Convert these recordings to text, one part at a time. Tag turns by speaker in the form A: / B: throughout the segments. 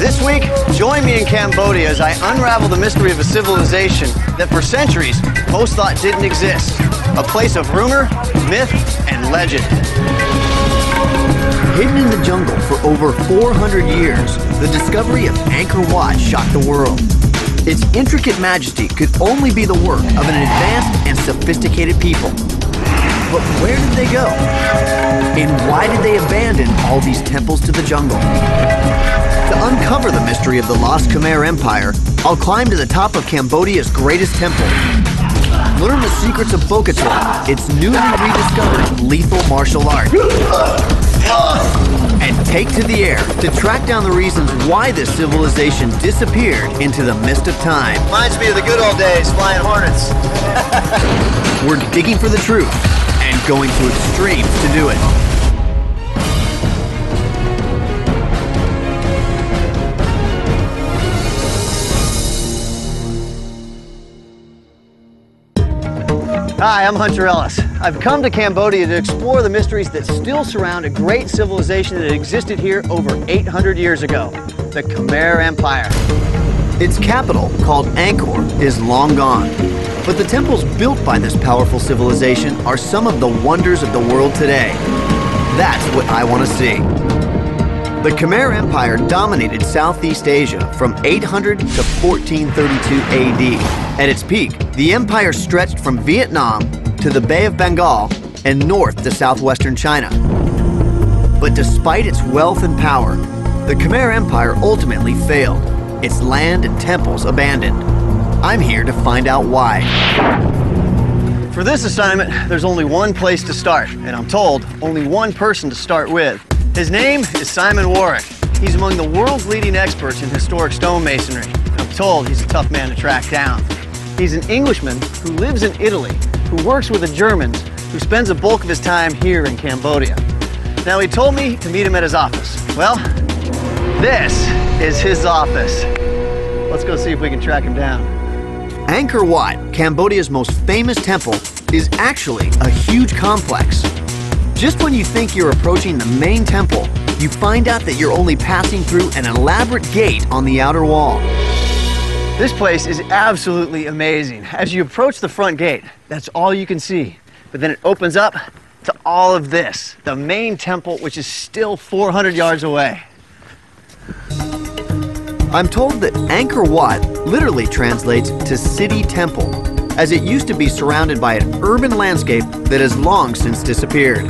A: This week, join me in Cambodia as I unravel the mystery of a civilization that for centuries most thought didn't exist. A place of rumor, myth, and legend. Hidden in the jungle for over 400 years, the discovery of Angkor Wat shocked the world. Its intricate majesty could only be the work of an advanced and sophisticated people. But where did they go? And why did they abandon all these temples to the jungle? To uncover the mystery of the lost Khmer Empire, I'll climb to the top of Cambodia's greatest temple. Learn the secrets of Bokator, its newly rediscovered lethal martial art. And take to the air to track down the reasons why this civilization disappeared into the mist of time. Reminds me of the good old days, flying hornets. We're digging for the truth and going to extremes to do it. Hi, I'm Hunter Ellis. I've come to Cambodia to explore the mysteries that still surround a great civilization that existed here over 800 years ago, the Khmer Empire. Its capital, called Angkor, is long gone, but the temples built by this powerful civilization are some of the wonders of the world today. That's what I want to see. The Khmer Empire dominated Southeast Asia from 800 to 1432 AD. At its peak, the empire stretched from Vietnam to the Bay of Bengal and north to southwestern China. But despite its wealth and power, the Khmer Empire ultimately failed, its land and temples abandoned. I'm here to find out why. For this assignment, there's only one place to start, and I'm told only one person to start with. His name is Simon Warwick. He's among the world's leading experts in historic stonemasonry. I'm told he's a tough man to track down. He's an Englishman who lives in Italy, who works with the Germans, who spends the bulk of his time here in Cambodia. Now, he told me to meet him at his office. Well, this is his office. Let's go see if we can track him down. Angkor Wat, Cambodia's most famous temple, is actually a huge complex. Just when you think you're approaching the main temple, you find out that you're only passing through an elaborate gate on the outer wall. This place is absolutely amazing. As you approach the front gate, that's all you can see. But then it opens up to all of this, the main temple, which is still 400 yards away. I'm told that Angkor Wat literally translates to city temple, as it used to be surrounded by an urban landscape that has long since disappeared.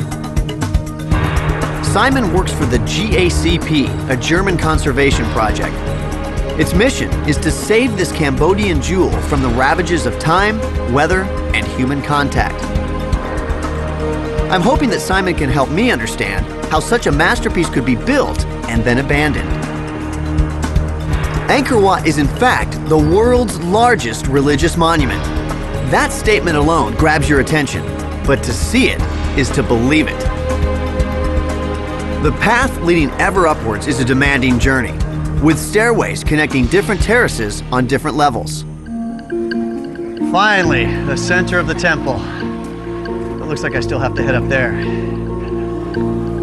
A: Simon works for the GACP, a German conservation project. Its mission is to save this Cambodian jewel from the ravages of time, weather, and human contact. I'm hoping that Simon can help me understand how such a masterpiece could be built and then abandoned. Angkor Wat is in fact the world's largest religious monument. That statement alone grabs your attention, but to see it is to believe it. The path leading ever upwards is a demanding journey, with stairways connecting different terraces on different levels. Finally, the center of the temple. It looks like I still have to head up there.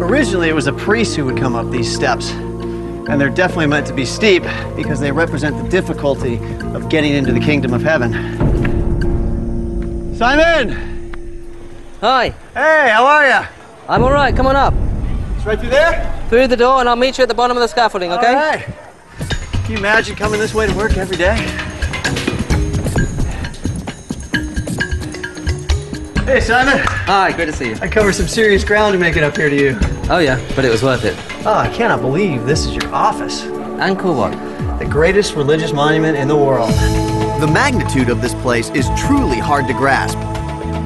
A: Originally, it was a priest who would come up these steps, and they're definitely meant to be steep because they represent the difficulty of getting into the kingdom of heaven. Simon!
B: Hi.
A: Hey, how are you?
B: I'm all right, come on up.
A: It's right through there?
B: Through the door, and I'll meet you at the bottom of the scaffolding, okay?
A: All right. Can you imagine coming this way to work every day? Hey, Simon.
B: Hi, great to see you.
A: I covered some serious ground to make it up here to you.
B: Oh yeah, but it was worth it.
A: Oh, I cannot believe this is your office.
B: Angkor Wat.
A: The greatest religious monument in the world. The magnitude of this place is truly hard to grasp.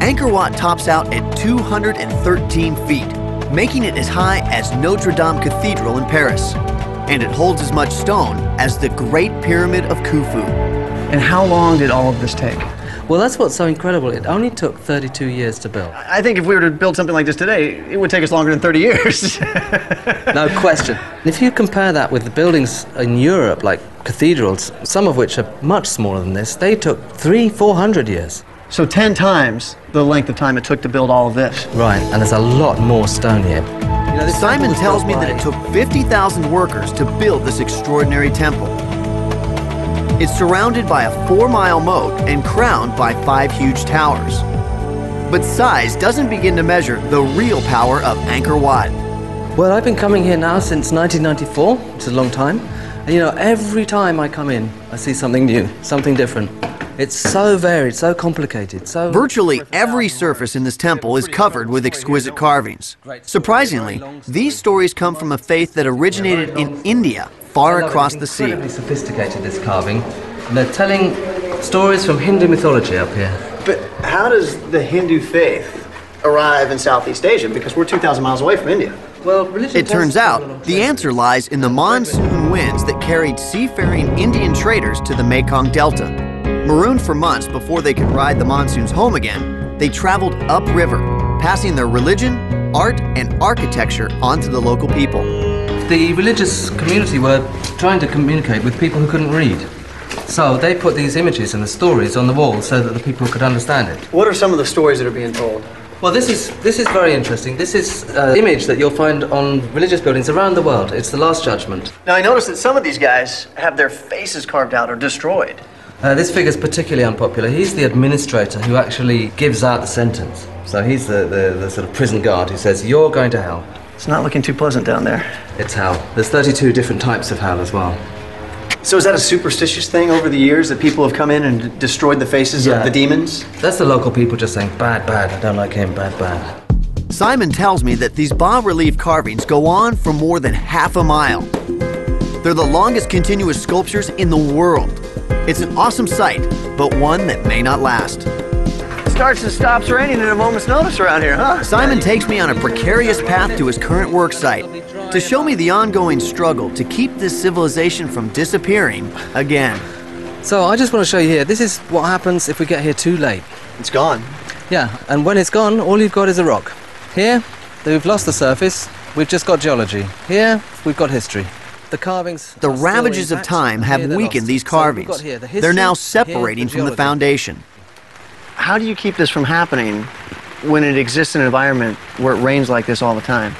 A: Angkor Wat tops out at 213 feet, making it as high as Notre Dame Cathedral in Paris. And it holds as much stone as the Great Pyramid of Khufu. And how long did all of this take?
B: Well, that's what's so incredible. It only took 32 years to build.
A: I think if we were to build something like this today, it would take us longer than 30 years.
B: No question. And if you compare that with the buildings in Europe, like cathedrals, some of which are much smaller than this, they took 300-400 years.
A: So 10 times the length of time it took to build all of this.
B: Right, and there's a lot more stone here. You
A: Simon tells me that it took 50,000 workers to build this extraordinary temple. It's surrounded by a 4-mile moat and crowned by 5 huge towers. But size doesn't begin to measure the real power of Angkor Wat.
B: Well, I've been coming here now since 1994, which is a long time. And you know, every time I come in, I see something new, something different. It's so varied, so complicated, so...
A: Virtually every surface in this temple is covered with exquisite carvings. Surprisingly, these stories come from a faith that originated in India, far across the sea.
B: It's incredibly sophisticated, this carving. And they're telling stories from Hindu mythology up here.
A: But how does the Hindu faith arrive in Southeast Asia? Because we're 2,000 miles away from India.
B: Well, religion...
A: It turns out, the answer lies in the monsoon winds that carried seafaring Indian traders to the Mekong Delta. Marooned for months before they could ride the monsoons home again, they traveled upriver, passing their religion, art, and architecture onto the local people.
B: The religious community were trying to communicate with people who couldn't read. So they put these images and the stories on the wall so that the people could understand it.
A: What are some of the stories that are being told?
B: Well, this is very interesting. This is an image that you'll find on religious buildings around the world. It's the Last Judgment.
A: Now, I noticed that some of these guys have their faces carved out or destroyed.
B: This figure's particularly unpopular. He's the administrator who actually gives out the sentence. So he's the sort of prison guard who says, you're going to hell.
A: It's not looking too pleasant down there.
B: It's hell. There's 32 different types of hell as well.
A: So is that a superstitious thing over the years that people have come in and destroyed the faces of the demons?
B: That's the local people just saying, bad, bad, I don't like him, bad, bad.
A: Simon tells me that these bas-relief carvings go on for more than half a mile. They're the longest continuous sculptures in the world. It's an awesome sight, but one that may not last. It starts and stops raining at a moment's notice around here, huh? Simon takes me on a precarious path to his current work site to show me the ongoing struggle to keep this civilization from disappearing again.
B: So I just want to show you here, this is what happens if we get here too late.
A: It's gone.
B: Yeah, and when it's gone, all you've got is a rock. Here, we've lost the surface, we've just got geology. Here, we've got history. The carvings...
A: The ravages of time have weakened these carvings. They're now separating from the foundation. How do you keep this from happening when it exists in an environment where it rains like this all the time?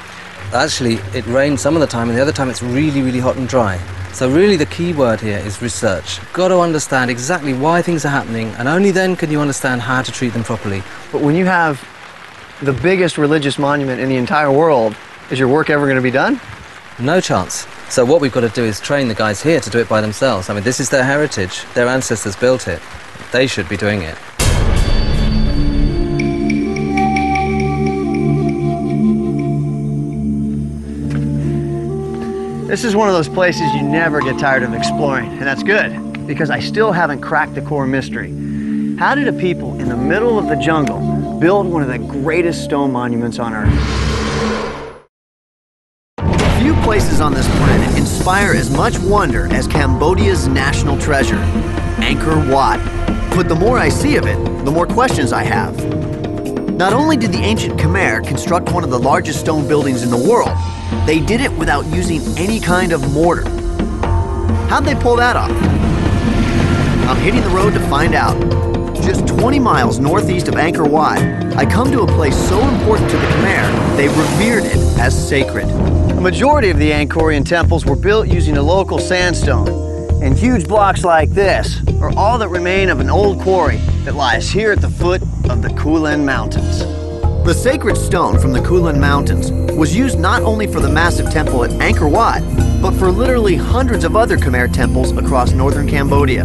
B: Actually, it rains some of the time, and the other time it's really, really hot and dry. So really the key word here is research. You've got to understand exactly why things are happening, and only then can you understand how to treat them properly.
A: But when you have the biggest religious monument in the entire world, is your work ever going to be done?
B: No chance. So what we've got to do is train the guys here to do it by themselves. I mean, this is their heritage. Their ancestors built it. They should be doing it.
A: This is one of those places you never get tired of exploring, and that's good, because I still haven't cracked the core mystery. How did a people in the middle of the jungle build one of the greatest stone monuments on Earth? Few places on this planet inspire as much wonder as Cambodia's national treasure, Angkor Wat. But the more I see of it, the more questions I have. Not only did the ancient Khmer construct one of the largest stone buildings in the world, they did it without using any kind of mortar. How'd they pull that off? I'm hitting the road to find out. Just 20 miles northeast of Angkor Wat, I come to a place so important to the Khmer, they revered it as sacred. The majority of the Angkorian temples were built using a local sandstone, and huge blocks like this are all that remain of an old quarry that lies here at the foot of the Kulen Mountains. The sacred stone from the Kulen Mountains was used not only for the massive temple at Angkor Wat, but for literally hundreds of other Khmer temples across northern Cambodia.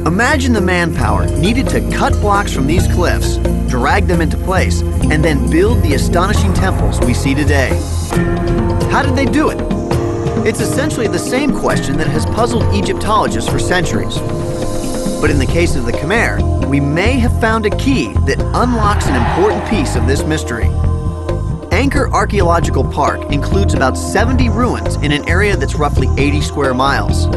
A: Imagine the manpower needed to cut blocks from these cliffs, drag them into place, and then build the astonishing temples we see today. How did they do it? It's essentially the same question that has puzzled Egyptologists for centuries. But in the case of the Khmer, we may have found a key that unlocks an important piece of this mystery. Angkor Archaeological Park includes about 70 ruins in an area that's roughly 80 square miles.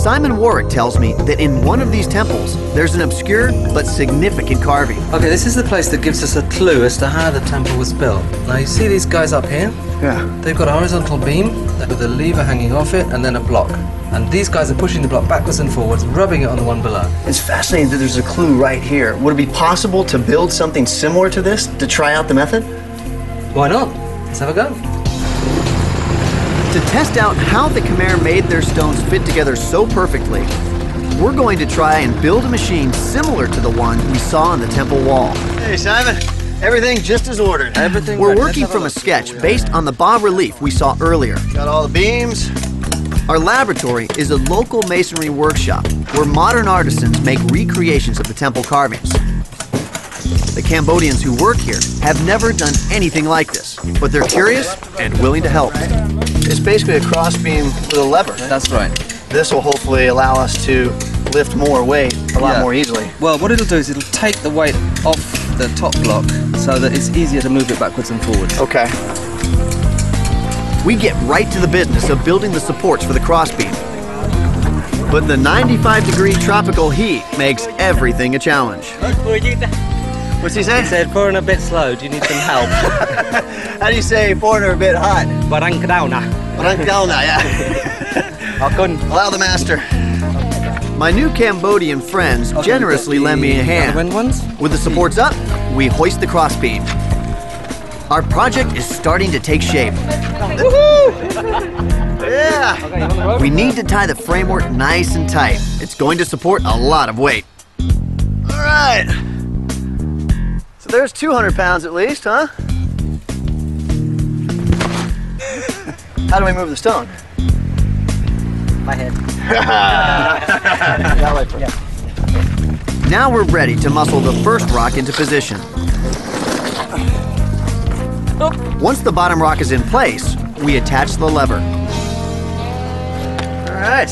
A: Simon Warwick tells me that in one of these temples, there's an obscure but significant carving.
B: Okay, this is the place that gives us a clue as to how the temple was built. Now you see these guys up here?
A: Yeah.
B: They've got a horizontal beam with a lever hanging off it and then a block. And these guys are pushing the block backwards and forwards, rubbing it on the one below.
A: It's fascinating that there's a clue right here. Would it be possible to build something similar to this to try out the method?
B: Why not? Let's have a go.
A: To test out how the Khmer made their stones fit together so perfectly, we're going to try and build a machine similar to the one we saw on the temple wall. Hey, Simon. Everything just as ordered.
B: Everything
A: We're working from a sketch based on the bas-relief we saw earlier. Got all the beams. Our laboratory is a local masonry workshop where modern artisans make recreations of the temple carvings. The Cambodians who work here have never done anything like this, but they're curious and willing to help. It's basically a crossbeam with a lever.
B: That's right.
A: This will hopefully allow us to lift more weight a lot more easily.
B: Well, what it'll do is it'll take the weight off the top block so that it's easier to move it backwards and forwards.
A: Okay. We get right to the business of building the supports for the crossbeam. But the 95-degree tropical heat makes everything a challenge. What's he saying?
B: He said, foreigner a bit slow, do you need some help?
A: How do you say foreigner a bit hot?
B: Barang Kadauna.
A: Barang Kadauna, yeah. Allow the master. My new Cambodian friends generously lend me a hand. With the supports up, we hoist the crossbeam. Our project is starting to take shape. Yeah! We need to tie the framework nice and tight. It's going to support a lot of weight. All right. So there's 200 pounds at least, huh? How do we move the stone?
C: My head.
A: Now we're ready to muscle the first rock into position. Once the bottom rock is in place, we attach the lever. All right.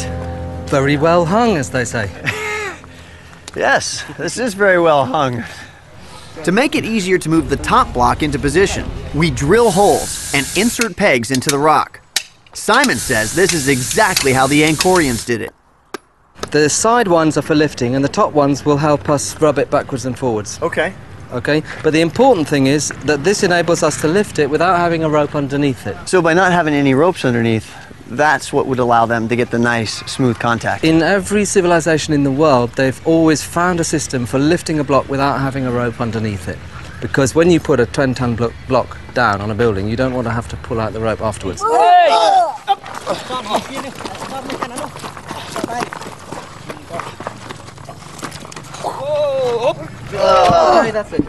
B: Very well hung, as they say.
A: Yes, this is very well hung. To make it easier to move the top block into position, we drill holes and insert pegs into the rock. Simon says this is exactly how the Angkorians did it.
B: The side ones are for lifting and the top ones will help us rub it backwards and forwards.
A: Okay.
B: Okay, but the important thing is that this enables us to lift it without having a rope underneath it.
A: So by not having any ropes underneath, that's what would allow them to get the nice, smooth contact.
B: In every civilization in the world, they've always found a system for lifting a block without having a rope underneath it. Because when you put a 10-ton block down on a building, you don't want to have to pull out the rope afterwards. That's it.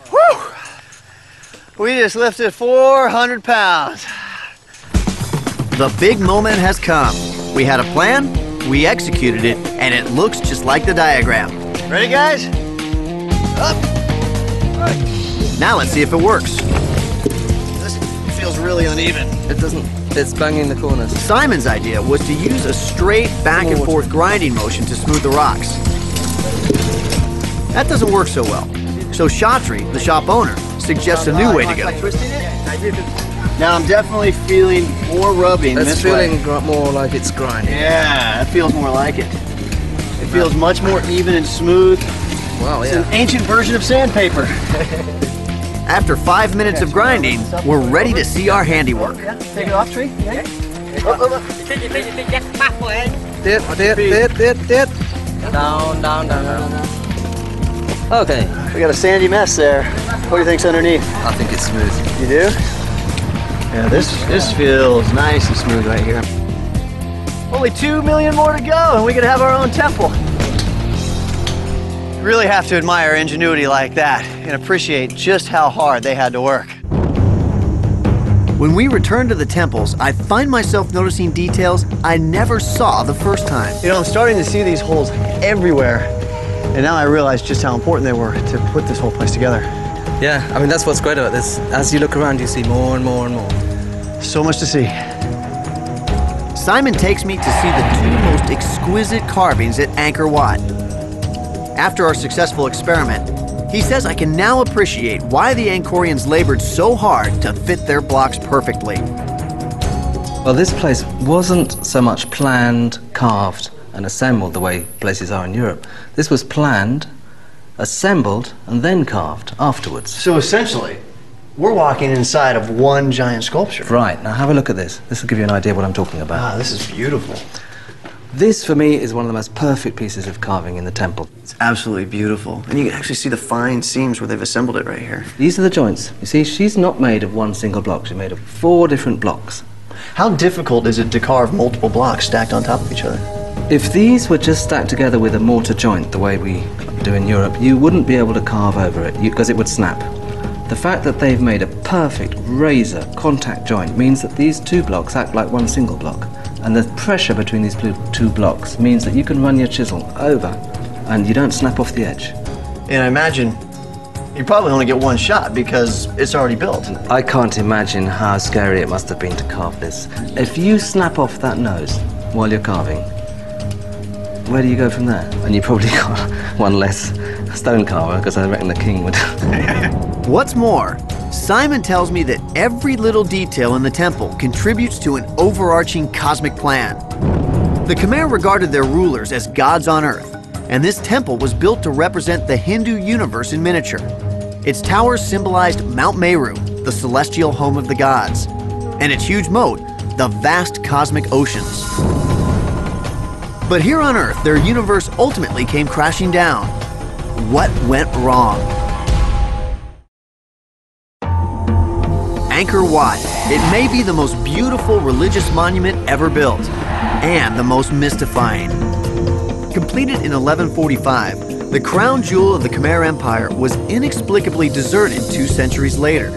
A: Whew. We just lifted 400 pounds. The big moment has come. We had a plan, we executed it, and it looks just like the diagram. Ready, guys? Up. Now let's see if it works. This feels really uneven.
B: It doesn't. It's banging the corners.
A: Simon's idea was to use a straight back and forth grinding motion to smooth the rocks. That doesn't work so well. So Shatri, the shop owner, suggests a new way to go. Now I'm definitely feeling more rubbing this way.
B: It's feeling more like it's grinding.
A: Yeah, it feels more like it. It feels much more even and smooth.
B: Wow,
A: It's an ancient version of sandpaper. After 5 minutes of grinding, we're ready to see our handiwork.
C: Take it off, Tree. Down.
B: Okay.
A: We got a sandy mess there. What do you think's underneath?
B: I think it's smooth.
A: You do? Yeah, this feels nice and smooth right here. Only 2 million more to go and we could have our own temple. You really have to admire ingenuity like that and appreciate just how hard they had to work. When we return to the temples, I find myself noticing details I never saw the first time. You know, I'm starting to see these holes everywhere, and now I realize just how important they were to put this whole place together.
B: Yeah, I mean, that's what's great about this. As you look around, you see more and more and more.
A: So much to see. Simon takes me to see the two most exquisite carvings at Angkor Wat. After our successful experiment, he says I can now appreciate why the Angkorians labored so hard to fit their blocks perfectly.
B: Well, this place wasn't so much planned, carved, and assembled the way places are in Europe. This was planned, assembled, and then carved afterwards.
A: So essentially, we're walking inside of one giant sculpture.
B: Right, now have a look at this. This will give you an idea of what I'm talking about.
A: Ah, this is beautiful.
B: This, for me, is one of the most perfect pieces of carving in the temple.
A: It's absolutely beautiful. And you can actually see the fine seams where they've assembled it right here.
B: These are the joints. You see, she's not made of one single block. She's made of 4 different blocks.
A: How difficult is it to carve multiple blocks stacked on top of each other?
B: If these were just stacked together with a mortar joint, the way we do in Europe, you wouldn't be able to carve over it because it would snap. The fact that they've made a perfect razor contact joint means that these 2 blocks act like one single block. And the pressure between these 2 blocks means that you can run your chisel over and you don't snap off the edge.
A: And I imagine you probably only get one shot because it's already built.
B: I can't imagine how scary it must have been to carve this. If you snap off that nose while you're carving, where do you go from there? And you probably got one less stone carver, because I reckon the king would.
A: What's more, Simon tells me that every little detail in the temple contributes to an overarching cosmic plan. The Khmer regarded their rulers as gods on earth, and this temple was built to represent the Hindu universe in miniature. Its towers symbolized Mount Meru, the celestial home of the gods, and its huge moat, the vast cosmic oceans. But here on Earth, their universe ultimately came crashing down. What went wrong? Angkor Wat. It may be the most beautiful religious monument ever built, and the most mystifying. Completed in 1145, the crown jewel of the Khmer Empire was inexplicably deserted 2 centuries later.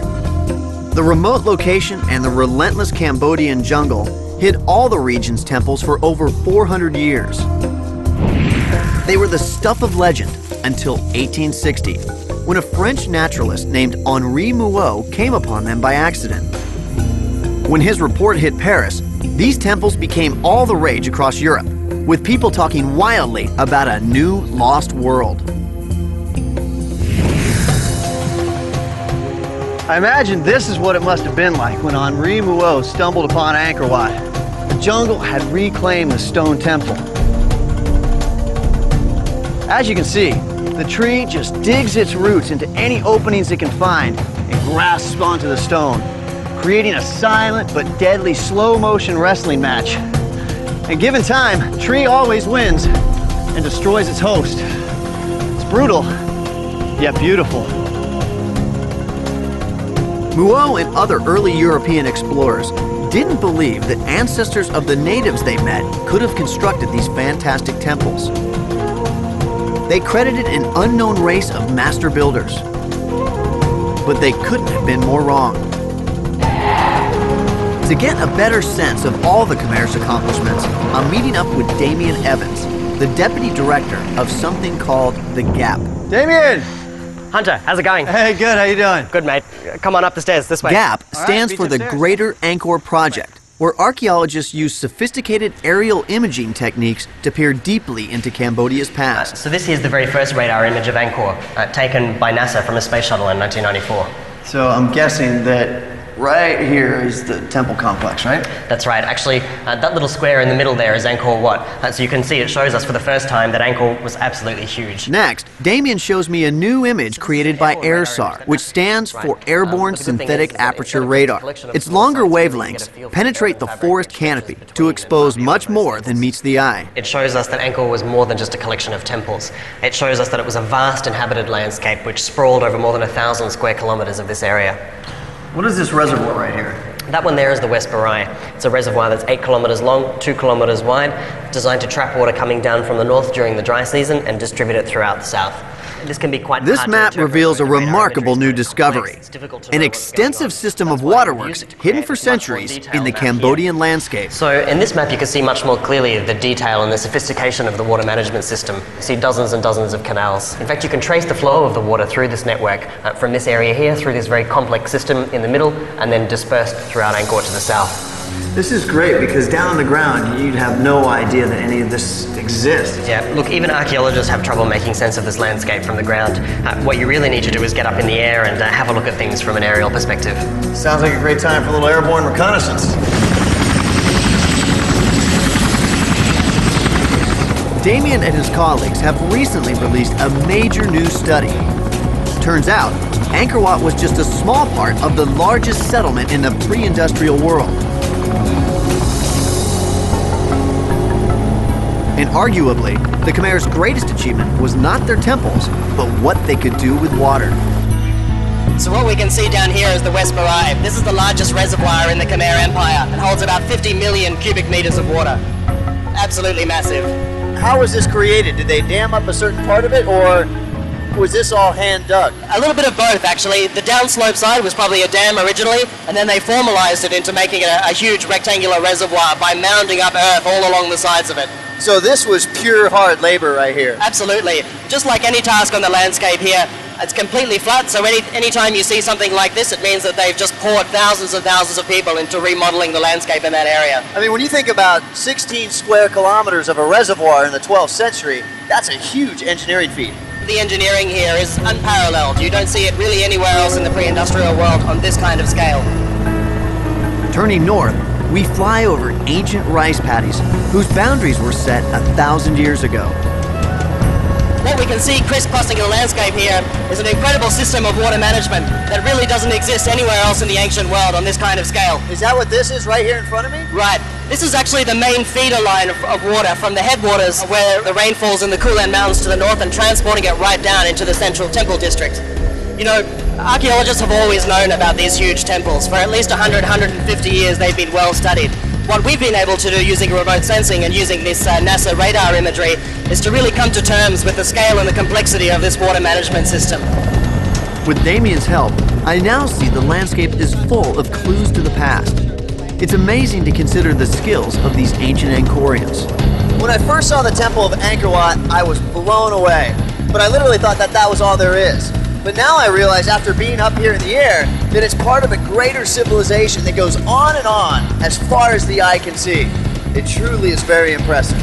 A: The remote location and the relentless Cambodian jungle hid all the region's temples for over 400 years. They were the stuff of legend until 1860, when a French naturalist named Henri Mouot came upon them by accident. When his report hit Paris, these temples became all the rage across Europe, with people talking wildly about a new lost world. I imagine this is what it must have been like when Henri Mouot stumbled upon Angkor Wat. The jungle had reclaimed the stone temple. As you can see, the tree just digs its roots into any openings it can find and grasps onto the stone, creating a silent but deadly slow-motion wrestling match. And given time, tree always wins and destroys its host. It's brutal, yet beautiful. Mouot and other early European explorers didn't believe that ancestors of the natives they met could have constructed these fantastic temples. They credited an unknown race of master builders, but they couldn't have been more wrong. To get a better sense of all the Khmer's accomplishments, I'm meeting up with Damien Evans, the deputy director of something called The Gap. Damien!
C: Hunter, how's it going?
A: Hey, good, how you doing?
C: Good, mate. Come on up the stairs, this way.
A: GAP stands for the Greater Angkor Project, where archaeologists use sophisticated aerial imaging techniques to peer deeply into Cambodia's past.
C: So this here's the very first radar image of Angkor, taken by NASA from a space shuttle in 1994.
A: So I'm guessing that right here is the temple complex, right?
C: That's right. Actually, that little square in the middle there is Angkor Wat. So you can see it shows us for the first time that Angkor was absolutely huge.
A: Next, Damien shows me a new image created by AIRSAR, which stands for Airborne Synthetic Aperture Radar. Its longer wavelengths penetrate the forest canopy to expose much more than meets the eye.
C: It shows us that Angkor was more than just a collection of temples. It shows us that it was a vast inhabited landscape which sprawled over more than 1,000 square kilometers of this area.
A: What is this reservoir right here?
C: That one there is the West Barai. It's a reservoir that's 8 kilometers long, 2 kilometers wide, designed to trap water coming down from the north during the dry season and distribute it throughout the south. This can be quite hard to
A: This map
C: interpret
A: reveals a
C: when the radar
A: remarkable
C: imagery
A: new
C: is
A: discovery,
C: complex. It's difficult to
A: an
C: know what's going
A: extensive
C: on.
A: system
C: That's
A: of
C: why we
A: waterworks
C: use it to
A: hidden
C: create
A: for
C: a much more
A: centuries
C: detailed
A: in the
C: map here.
A: Cambodian landscape.
C: So in this map you can see much more clearly the detail and the sophistication of the water management system. You see dozens and dozens of canals. In fact, you can trace the flow of the water through this network from this area here through this very complex system in the middle and then dispersed throughout Angkor to the south.
A: This is great because down on the ground you'd have no idea that any of this exists.
C: Yeah, look, even archaeologists have trouble making sense of this landscape from the ground. What you really need to do is get up in the air and have a look at things from an aerial perspective.
A: Sounds like a great time for a little airborne reconnaissance. Damien and his colleagues have recently released a major new study. Turns out, Angkor Wat was just a small part of the largest settlement in the pre-industrial world. And arguably, the Khmer's greatest achievement was not their temples, but what they could do with water.
C: So what we can see down here is the West Barai. This is the largest reservoir in the Khmer Empire. It holds about 50 million cubic meters of water. Absolutely massive.
A: How was this created? Did they dam up a certain part of it, or was this all hand dug?
C: A little bit of both, actually. The downslope side was probably a dam originally, and then they formalized it into making it a huge rectangular reservoir by mounding up earth all along the sides of it.
A: So this was pure hard labor right here.
C: Absolutely. Just like any task on the landscape here, it's completely flat, so anytime you see something like this, it means that they've just poured thousands and thousands of people into remodeling the landscape in that area.
A: I mean, when you think about 16 square kilometers of a reservoir in the 12th century, that's a huge engineering feat.
C: The engineering here is unparalleled. You don't see it really anywhere else in the pre-industrial world on this kind of scale.
A: Turning north, we fly over ancient rice paddies whose boundaries were set 1,000 years ago.
C: What we can see crisscrossing the landscape here is an incredible system of water management that really doesn't exist anywhere else in the ancient world on this kind of scale.
A: Is that what this is right here in front of me?
C: Right. This is actually the main feeder line of water from the headwaters where the rain falls in the Kulen Mountains to the north and transporting it right down into the central temple district. You know, archaeologists have always known about these huge temples. For at least 100, 150 years they've been well studied. What we've been able to do using remote sensing and using this NASA radar imagery is to really come to terms with the scale and the complexity of this water management system.
A: With Damien's help, I now see the landscape is full of clues to the past. It's amazing to consider the skills of these ancient Angkorians. When I first saw the temple of Angkor Wat, I was blown away. But I literally thought that that was all there is. But now I realize, after being up here in the air, that it's part of a greater civilization that goes on and on as far as the eye can see. It truly is very impressive.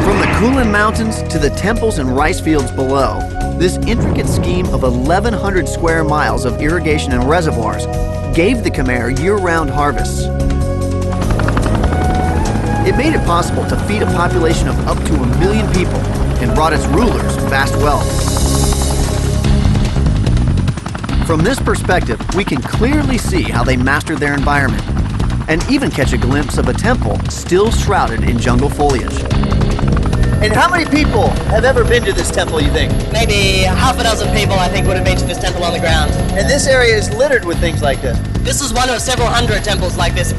A: From the Kulen Mountains to the temples and rice fields below, this intricate scheme of 1,100 square miles of irrigation and reservoirs gave the Khmer year-round harvests. It made it possible to feed a population of up to 1 million people and brought its rulers vast wealth. From this perspective, we can clearly see how they mastered their environment and even catch a glimpse of a temple still shrouded in jungle foliage. And how many people have ever been to this temple, you think?
C: Maybe half a dozen people, I think, would have been to this temple on the ground.
A: And this area is littered with things like this.
C: This is one of several hundred temples like this.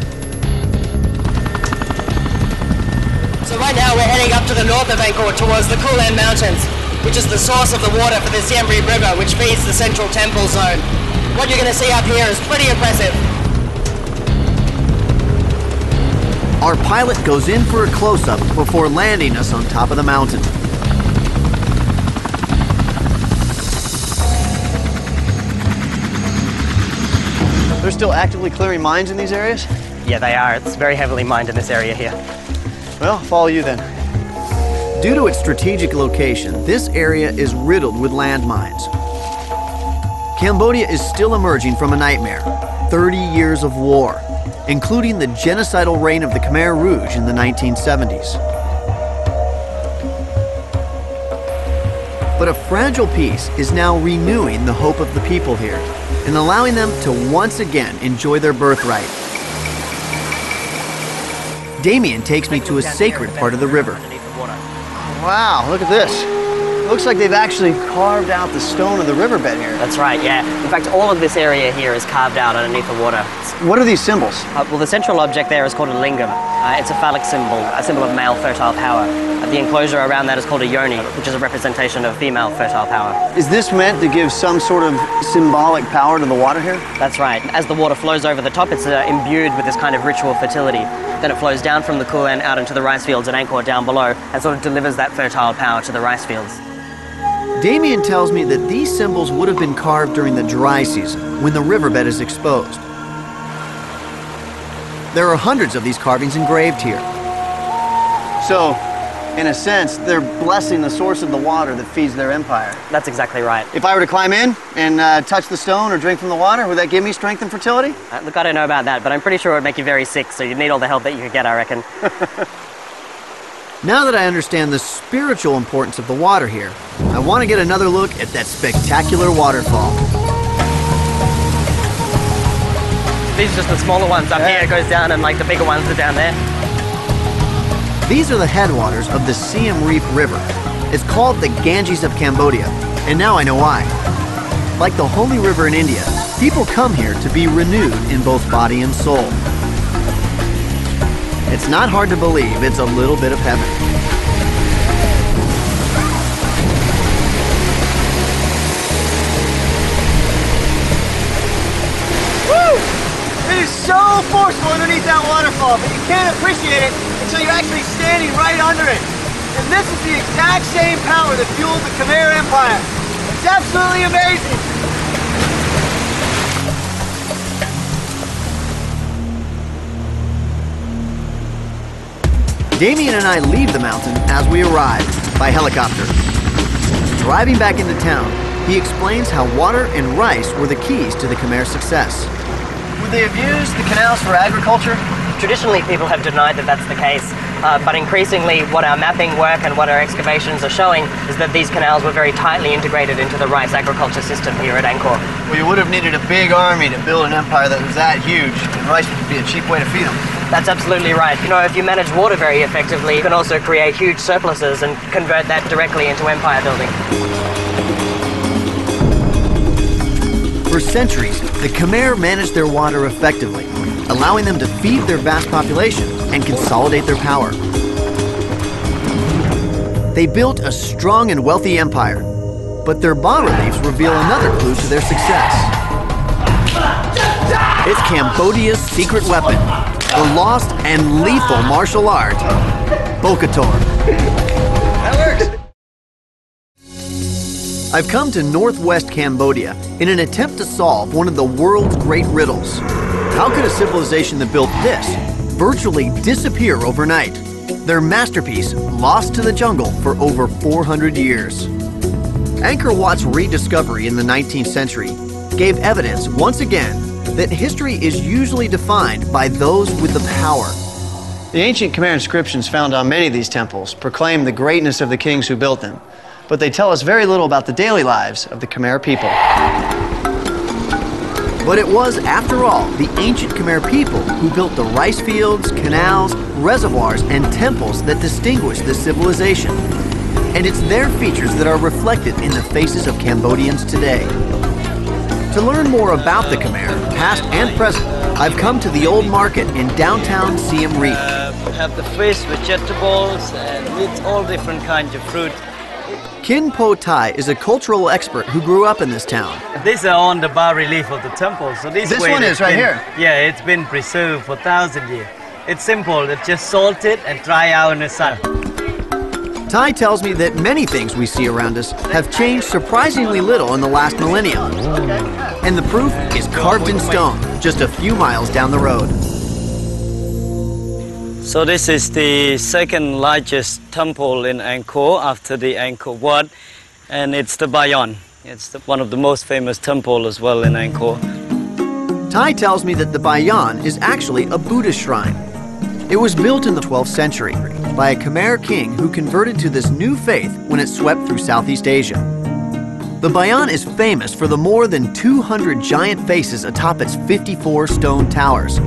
C: So right now we're heading up to the north of Angkor towards the Kulen Mountains, which is the source of the water for the Siem Reap River, which feeds the central temple zone. What you're going to see up here is pretty impressive.
A: Our pilot goes in for a close-up before landing us on top of the mountain. They're still actively clearing mines in these areas?
C: Yeah, they are. It's very heavily mined in this area here.
A: Well, I'll follow you then. Due to its strategic location, this area is riddled with landmines. Cambodia is still emerging from a nightmare, 30 years of war, including the genocidal reign of the Khmer Rouge in the 1970s. But a fragile peace is now renewing the hope of the people here and allowing them to once again enjoy their birthright. Damien takes me to a sacred part of the river. Wow, look at this. Looks like they've actually carved out the stone of the riverbed here.
C: That's right, yeah. In fact, all of this area here is carved out underneath the water.
A: What are these symbols?
C: Well, the central object there is called a lingam. It's a phallic symbol, a symbol of male fertile power. The enclosure around that is called a yoni, which is a representation of female fertile power.
A: Is this meant to give some sort of symbolic power to the water here?
C: That's right. As the water flows over the top, it's imbued with this kind of ritual fertility. Then it flows down from the Kulen out into the rice fields at Angkor down below and sort of delivers that fertile power to the rice fields.
A: Damien tells me that these symbols would have been carved during the dry season, when the riverbed is exposed. There are hundreds of these carvings engraved here. So, in a sense, they're blessing the source of the water that feeds their empire.
C: That's exactly right.
A: If I were to climb in and touch the stone or drink from the water, would that give me strength and fertility?
C: Look, I don't know about that, but I'm pretty sure it would make you very sick, so you'd need all the help that you could get, I reckon.
A: Now that I understand the spiritual importance of the water here, I want to get another look at that spectacular waterfall.
C: These are just the smaller ones up here. It goes down, and like the bigger ones are down there.
A: These are the headwaters of the Siem Reap River. It's called the Ganges of Cambodia, and now I know why. Like the Holy River in India, people come here to be renewed in both body and soul. It's not hard to believe it's a little bit of heaven. Woo! It is so forceful underneath that waterfall, but you can't appreciate it until you're actually standing right under it. And this is the exact same power that fueled the Khmer Empire. It's absolutely amazing. Damien and I leave the mountain as we arrive by helicopter. Driving back into town, he explains how water and rice were the keys to the Khmer success. Would they have used the canals for agriculture?
C: Traditionally, people have denied that that's the case, but increasingly what our mapping work and what our excavations are showing is that these canals were very tightly integrated into the rice agriculture system here at Angkor.
A: Well, you would have needed a big army to build an empire that was that huge, and rice would be a cheap way to feed them.
C: That's absolutely right. You know, if you manage water very effectively, you can also create huge surpluses and convert that directly into empire building.
A: For centuries, the Khmer managed their water effectively, allowing them to feed their vast population and consolidate their power. They built a strong and wealthy empire, but their bas-reliefs reveal another clue to their success. It's Cambodia's secret weapon, the lost and lethal martial art, Bokator. That works! I've come to northwest Cambodia in an attempt to solve one of the world's great riddles. How could a civilization that built this virtually disappear overnight? Their masterpiece lost to the jungle for over 400 years. Angkor Wat's rediscovery in the 19th century gave evidence once again that history is usually defined by those with the power. The ancient Khmer inscriptions found on many of these temples proclaim the greatness of the kings who built them, but they tell us very little about the daily lives of the Khmer people. But it was, after all, the ancient Khmer people who built the rice fields, canals, reservoirs, and temples that distinguish this civilization. And it's their features that are reflected in the faces of Cambodians today. To learn more about the Khmer, past and present, I've come to the old market in downtown Siem Reap.
D: We have the fish, vegetables, and meat, all different kinds of fruit.
A: Kin Po Tai is a cultural expert who grew up in this town.
D: These are on the bas-relief of the temple. So this
A: one is right here?
D: Yeah, it's been preserved for 1,000 years. It's simple, it's just salted and dry out in the sun.
A: Tai tells me that many things we see around us have changed surprisingly little in the last millennium. And the proof is carved in stone, just a few miles down the road.
D: So this is the second largest temple in Angkor after the Angkor Wat, and it's the Bayon. It's one of the most famous temples as well in Angkor.
A: Tai tells me that the Bayon is actually a Buddhist shrine. It was built in the 12th century by a Khmer king who converted to this new faith when it swept through Southeast Asia. The Bayon is famous for the more than 200 giant faces atop its 54 stone towers,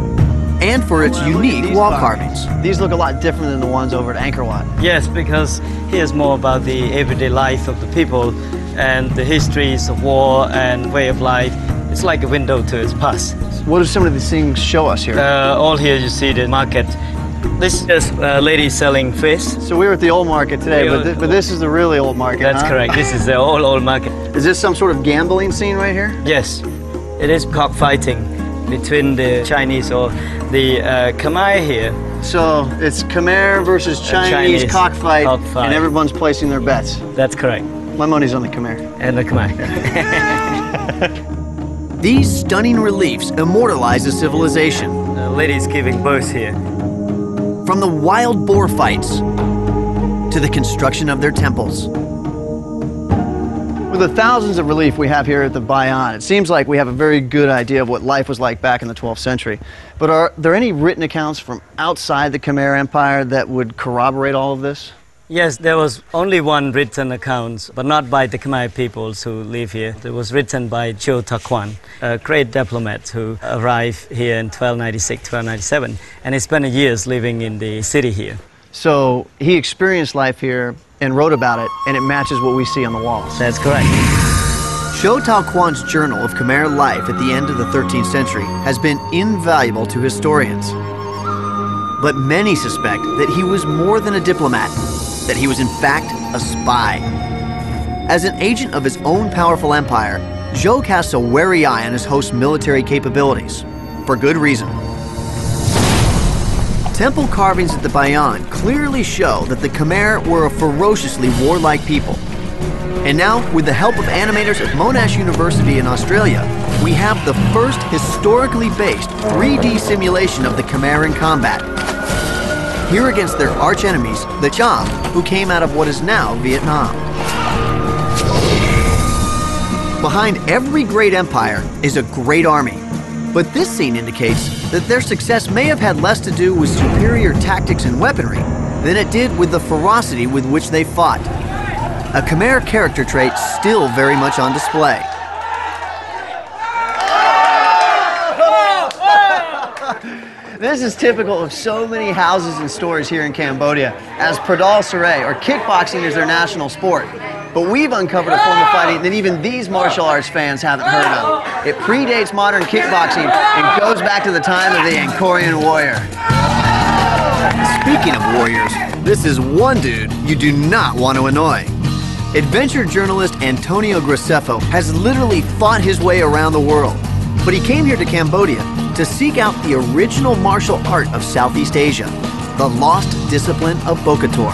A: and for its unique wall carvings. These look a lot different than the ones over at Angkor Wat.
D: Yes, because here's more about the everyday life of the people and the histories of war and way of life. It's like a window to its past.
A: What do some of these things show us here?
D: All here you see the market. This is just a lady selling fish.
A: So we were at the old market today, but this is the really old market,
D: That's correct. This is the old market.
A: Is this some sort of gambling scene right here?
D: Yes, it is cockfighting between the Chinese or the Khmer here.
A: So it's Khmer versus Chinese cockfight, and everyone's placing their bets.
D: That's correct.
A: My money's on the Khmer.
D: And the Khmer.
A: These stunning reliefs immortalize a civilization.
D: The lady's giving birth here.
A: From the wild boar fights to the construction of their temples. With the thousands of relief we have here at the Bayon, it seems like we have a very good idea of what life was like back in the 12th century. But are there any written accounts from outside the Khmer Empire that would corroborate all of this?
D: Yes, there was only one written account, but not by the Khmer peoples who live here. It was written by Cho Takwan, a great diplomat who arrived here in 1296, 1297, and he spent years living in the city here.
A: So he experienced life here and wrote about it, and it matches what we see on the walls.
D: That's correct.
A: Cho Tao Kwan's journal of Khmer life at the end of the 13th century has been invaluable to historians. But many suspect that he was more than a diplomat, that he was in fact a spy. As an agent of his own powerful empire, Zhou casts a wary eye on his host's military capabilities, for good reason. Temple carvings at the Bayon clearly show that the Khmer were a ferociously warlike people. And now, with the help of animators at Monash University in Australia, we have the first historically based 3D simulation of the Khmer in combat. Here against their arch-enemies, the Cham, who came out of what is now Vietnam. Behind every great empire is a great army. But this scene indicates that their success may have had less to do with superior tactics and weaponry than it did with the ferocity with which they fought. A Khmer character trait still very much on display. This is typical of so many houses and stores here in Cambodia, as Pradal Saray, or kickboxing, is their national sport. But we've uncovered a form of fighting that even these martial arts fans haven't heard of. It predates modern kickboxing and goes back to the time of the Angkorian warrior. Speaking of warriors, this is one dude you do not want to annoy. Adventure journalist Antonio Graceffo has literally fought his way around the world. But he came here to Cambodia to seek out the original martial art of Southeast Asia, the lost discipline of Bokator.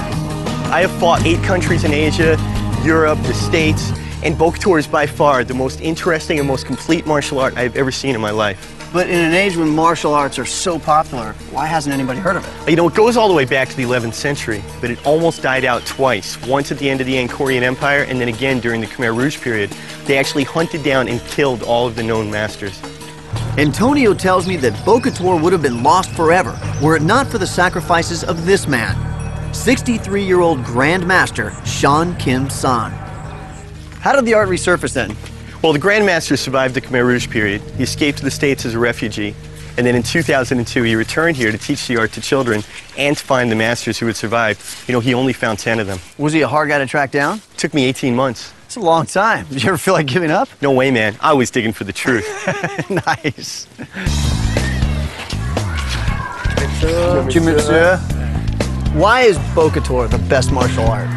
E: I have fought 8 countries in Asia, Europe, the States, and Bokator is by far the most interesting and most complete martial art I've ever seen in my life.
A: But in an age when martial arts are so popular, why hasn't anybody heard of it?
E: You know, it goes all the way back to the 11th century, but it almost died out twice. Once at the end of the Angkorian Empire, and then again during the Khmer Rouge period. They actually hunted down and killed all of the known masters.
A: Antonio tells me that Bokator would have been lost forever were it not for the sacrifices of this man, 63-year-old Grand Master Shan Kim San. How did the art resurface then?
E: Well, the Grand Master survived the Khmer Rouge period. He escaped to the States as a refugee. And then in 2002, he returned here to teach the art to children and to find the masters who had survived. You know, he only found 10 of them.
A: Was he a hard guy to track down?
E: It took me 18 months.
A: It's a long time. Did you ever feel like giving up?
E: No way, man. I was digging for the truth.
A: Nice. Jimitsu. Why is Bokator the best martial art?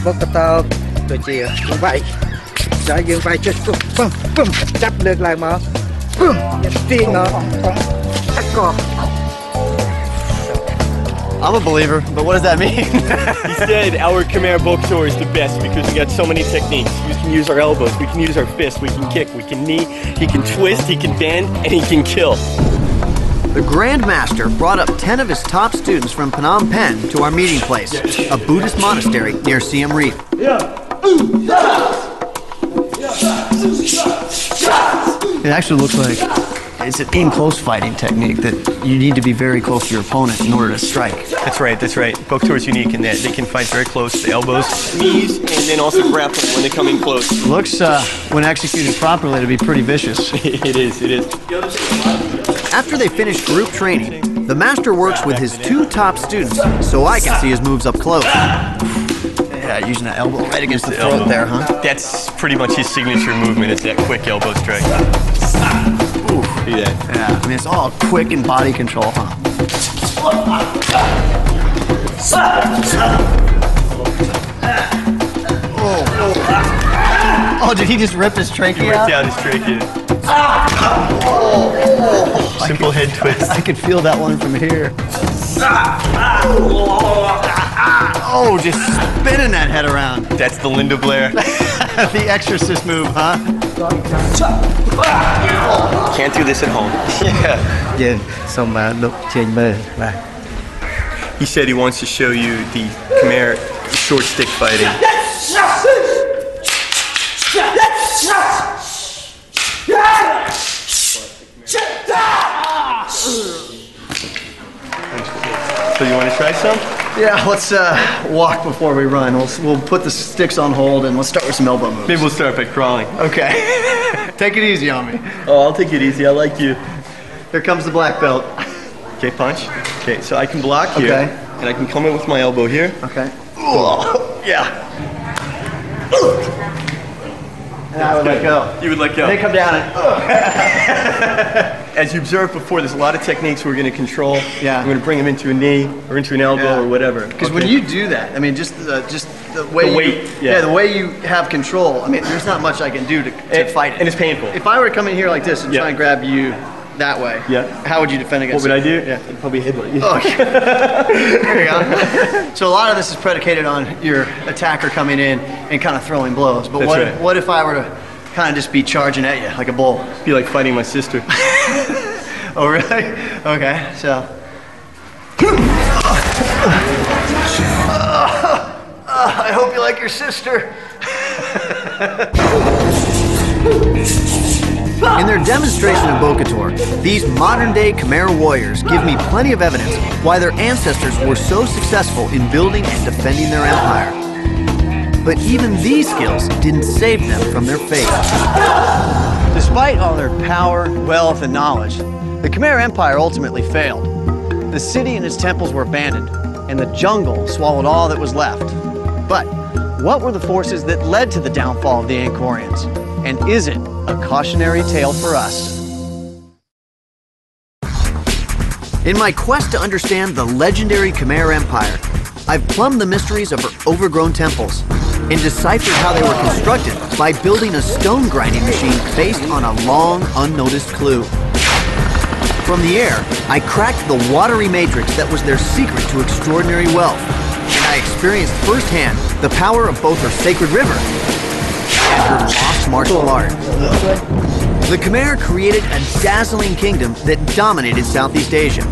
F: Bokator ដូចជាវាយតែយើងវាយចុះពឹមពឹមចាប់លើកឡើងមកពឹមទាញមកអកក
A: I'm a believer, but what does that mean?
E: He said our Khmer Bokator is the best because we got so many techniques. We can use our elbows, we can use our fists, we can kick, we can knee, he can twist, he can bend, and he can kill.
A: The Grand Master brought up 10 of his top students from Phnom Penh to our meeting place, a Buddhist monastery near Siem Reap. It actually looks like it's an in-close fighting technique that you need to be very close to your opponent in order to strike.
E: That's right, that's right. Bokator is unique in that they can fight very close, the elbows, knees, and then also grappling when they come in close.
A: Looks, when executed properly, to be pretty vicious.
E: It is, it is.
A: After they finish group training, the master works with his 2 top students so I can see his moves up close. Yeah, using that elbow right against the throat there, huh?
E: That's pretty much his signature movement, is that quick elbow strike. Ooh, see that?
A: Yeah, I mean, it's all quick and body control, huh? Oh, did he just rip his trachea
E: He ripped
A: out?
E: out his trachea. Simple head twist.
A: I could feel that one from here. Oh, just spinning that head around.
E: That's the Linda Blair.
A: The exorcist move, huh?
E: Can't do this at home. Yeah.
F: យើងសូមលោកជើញមើលបាទ
E: He said he wants to show you the Khmer short stick fighting. So you want to try some?
A: Yeah, let's walk before we run. We'll put the sticks on hold and let's start with some elbow moves.
E: Maybe we'll start by crawling.
A: Okay. Take it easy on me.
E: Oh, I'll take it easy. I like you.
A: Here comes the black belt.
E: Okay, punch. Okay, so I can block here.
A: Okay.
E: and I can come in with my elbow here.
A: Okay.
E: Yeah.
A: And I would let go.
E: You would let go.
A: And they come down and...
E: As you observed before, there's a lot of techniques we're going to control.
A: Yeah.
E: We're going to bring them into a knee or into an elbow or whatever.
A: Because when you do that, I mean, just the way
E: the weight,
A: the way you have control. I mean, there's not much I can do to fight it.
E: And it's painful.
A: If I were to come in here like this and try and grab you that way, how would you defend against
E: What would
A: it?
E: I do? Yeah, I'd probably headbutt you.
A: Okay. There you go. So a lot of this is predicated on your attacker coming in and kind of throwing blows. But what if I were to kind of just be charging at you like a bull?
E: It'd be like fighting my sister.
A: Oh, really? Okay, so. I hope you like your sister. In their demonstration of Bokator, these modern-day Khmer warriors give me plenty of evidence why their ancestors were so successful in building and defending their empire. But even these skills didn't save them from their fate. Despite all their power, wealth, and knowledge, the Khmer Empire ultimately failed. The city and its temples were abandoned, and the jungle swallowed all that was left. But what were the forces that led to the downfall of the Angkorians? And is it a cautionary tale for us? In my quest to understand the legendary Khmer Empire, I've plumbed the mysteries of her overgrown temples and deciphered how they were constructed by building a stone grinding machine based on a long, unnoticed clue. From the air, I cracked the watery matrix that was their secret to extraordinary wealth, and I experienced firsthand the power of both her sacred river and her lost martial art. The Khmer created a dazzling kingdom that dominated Southeast Asia.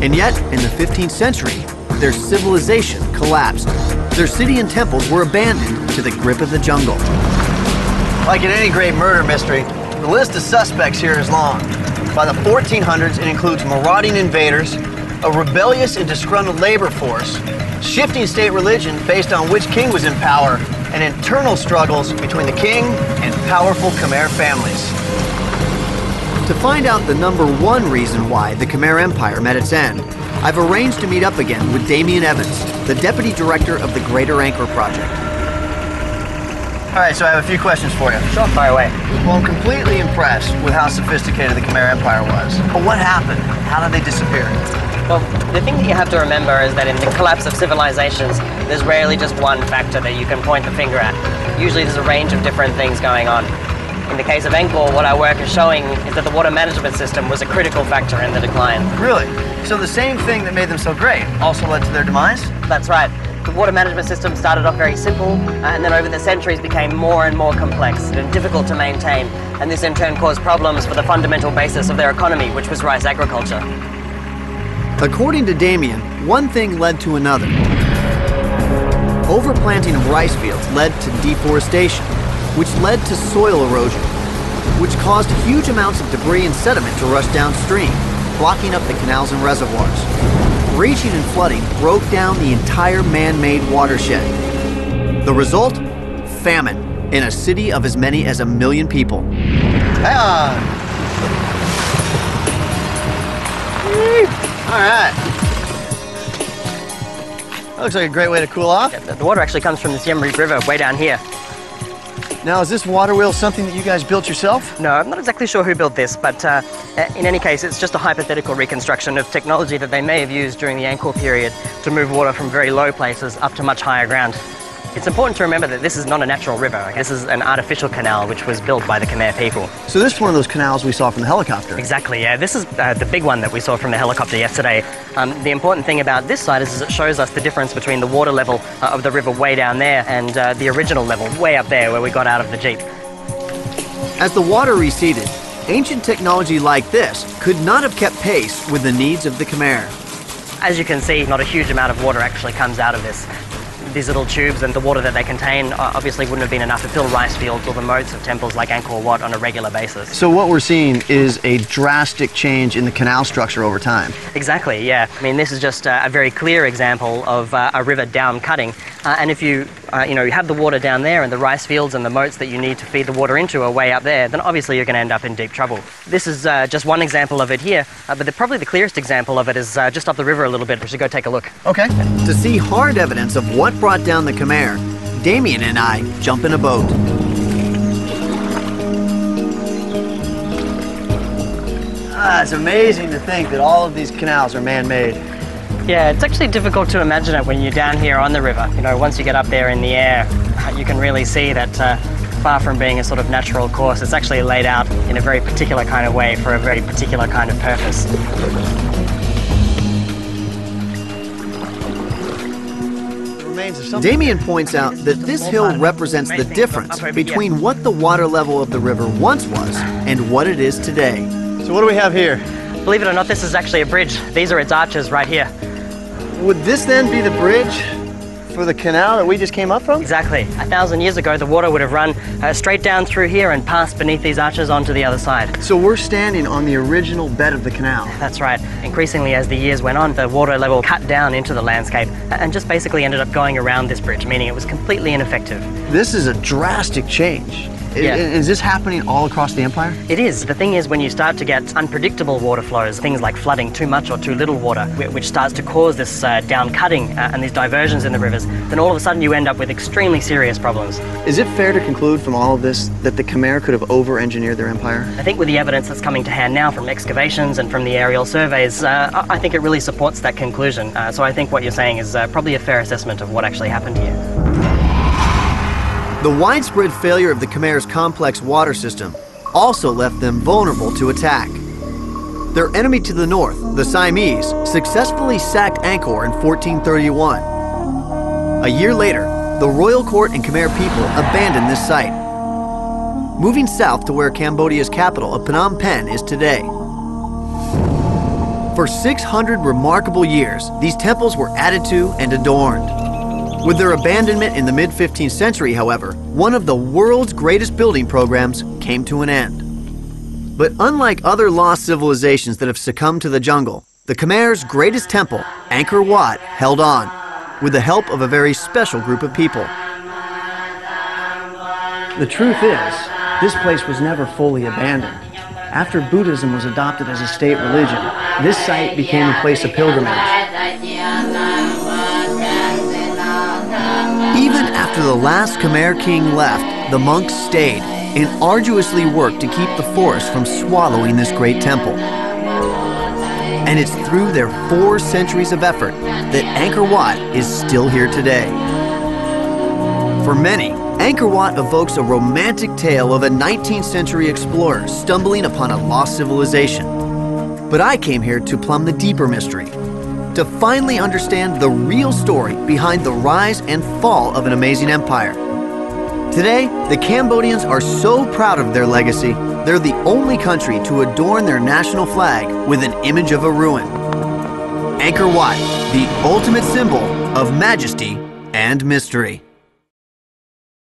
A: And yet, in the 15th century, their civilization collapsed. Their city and temples were abandoned to the grip of the jungle. Like in any great murder mystery, the list of suspects here is long. By the 1400s, it includes marauding invaders, a rebellious and disgruntled labor force, shifting state religion based on which king was in power, and internal struggles between the king and powerful Khmer families. To find out the #1 reason why the Khmer Empire met its end, I've arranged to meet up again with Damien Evans, the Deputy Director of the Greater Angkor Project. All right, so I have a few questions for you.
C: Sure, fire away.
A: Well, I'm completely impressed with how sophisticated the Khmer Empire was. But what happened? How did they disappear?
C: Well, the thing that you have to remember is that in the collapse of civilizations, there's rarely just one factor that you can point the finger at. Usually there's a range of different things going on. In the case of Angkor, what our work is showing is that the water management system was a critical factor in the decline.
A: Really? So the same thing that made them so great also led to their demise?
C: That's right. The water management system started off very simple, and then over the centuries became more and more complex and difficult to maintain, and this in turn caused problems for the fundamental basis of their economy, which was rice agriculture.
A: According to Damien, one thing led to another. Overplanting of rice fields led to deforestation, which led to soil erosion, which caused huge amounts of debris and sediment to rush downstream, blocking up the canals and reservoirs. Raging and flooding broke down the entire man-made watershed. The result? Famine in a city of as many as 1 million people. All right. That looks like a great way to cool off.
C: Yeah, the water actually comes from the Siem Reap River way down here.
A: Now, is this water wheel something that you guys built yourself?
C: No, I'm not exactly sure who built this, but in any case, it's just a hypothetical reconstruction of technology that they may have used during the Angkor period to move water from very low places up to much higher ground. It's important to remember that this is not a natural river. This is an artificial canal which was built by the Khmer people.
A: So this is one of those canals we saw from the helicopter.
C: Exactly, yeah. This is the big one that we saw from the helicopter yesterday. The important thing about this site is it shows us the difference between the water level of the river way down there and the original level way up there where we got out of the Jeep.
A: As the water receded, ancient technology like this could not have kept pace with the needs of the Khmer.
C: As you can see, not a huge amount of water actually comes out of this. These little tubes and the water that they contain obviously wouldn't have been enough to fill rice fields or the moats of temples like Angkor Wat on a regular basis.
A: So what we're seeing is a drastic change in the canal structure over time.
C: Exactly, yeah. I mean, this is just a very clear example of a river down cutting And if you have the water down there and the rice fields and the moats that you need to feed the water into are way up there, then obviously you're going to end up in deep trouble. This is just one example of it here, but probably the clearest example of it is just up the river a little bit. We should go take a look.
A: Okay. To see hard evidence of what brought down the Khmer, Damien and I jump in a boat. It's amazing to think that all of these canals are man-made.
C: Yeah, it's actually difficult to imagine it when you're down here on the river. Once you get up there in the air, you can really see that far from being a sort of natural course, it's actually laid out in a very particular kind of way for a very particular kind of purpose.
A: Damien points out that this hill represents the difference between what the water level of the river once was and what it is today. So what do we have here?
C: Believe it or not, this is actually a bridge. These are its arches right here.
A: Would this then be the bridge for the canal that we just came up from?
C: Exactly. 1,000 years ago, the water would have run straight down through here and passed beneath these arches onto the other side.
A: So we're standing on the original bed of the canal.
C: That's right. Increasingly, as the years went on, the water level cut down into the landscape and just basically ended up going around this bridge, meaning it was completely ineffective.
A: This is a drastic change.
C: Yeah.
A: Is this happening all across the empire?
C: It is. The thing is, when you start to get unpredictable water flows, things like flooding, too much or too little water, which starts to cause this down-cutting and these diversions in the rivers, then all of a sudden you end up with extremely serious problems.
A: Is it fair to conclude from all of this that the Khmer could have over-engineered their empire?
C: I think with the evidence that's coming to hand now from excavations and from the aerial surveys, I think it really supports that conclusion. So I think what you're saying is probably a fair assessment of what actually happened here.
A: The widespread failure of the Khmer's complex water system also left them vulnerable to attack. Their enemy to the north, the Siamese, successfully sacked Angkor in 1431. A year later, the royal court and Khmer people abandoned this site, moving south to where Cambodia's capital of Phnom Penh is today. For 600 remarkable years, these temples were added to and adorned. With their abandonment in the mid-15th century, however, one of the world's greatest building programs came to an end. But unlike other lost civilizations that have succumbed to the jungle, the Khmer's greatest temple, Angkor Wat, held on, with the help of a very special group of people. The truth is, this place was never fully abandoned. After Buddhism was adopted as a state religion, this site became a place of pilgrimage. Even after the last Khmer king left, the monks stayed and arduously worked to keep the forest from swallowing this great temple. And it's through their 4 centuries of effort that Angkor Wat is still here today. For many, Angkor Wat evokes a romantic tale of a 19th century explorer stumbling upon a lost civilization. But I came here to plumb the deeper mystery, to finally understand the real story behind the rise and fall of an amazing empire. Today, the Cambodians are so proud of their legacy, they're the only country to adorn their national flag with an image of a ruin. Angkor Wat, the ultimate symbol of majesty and mystery.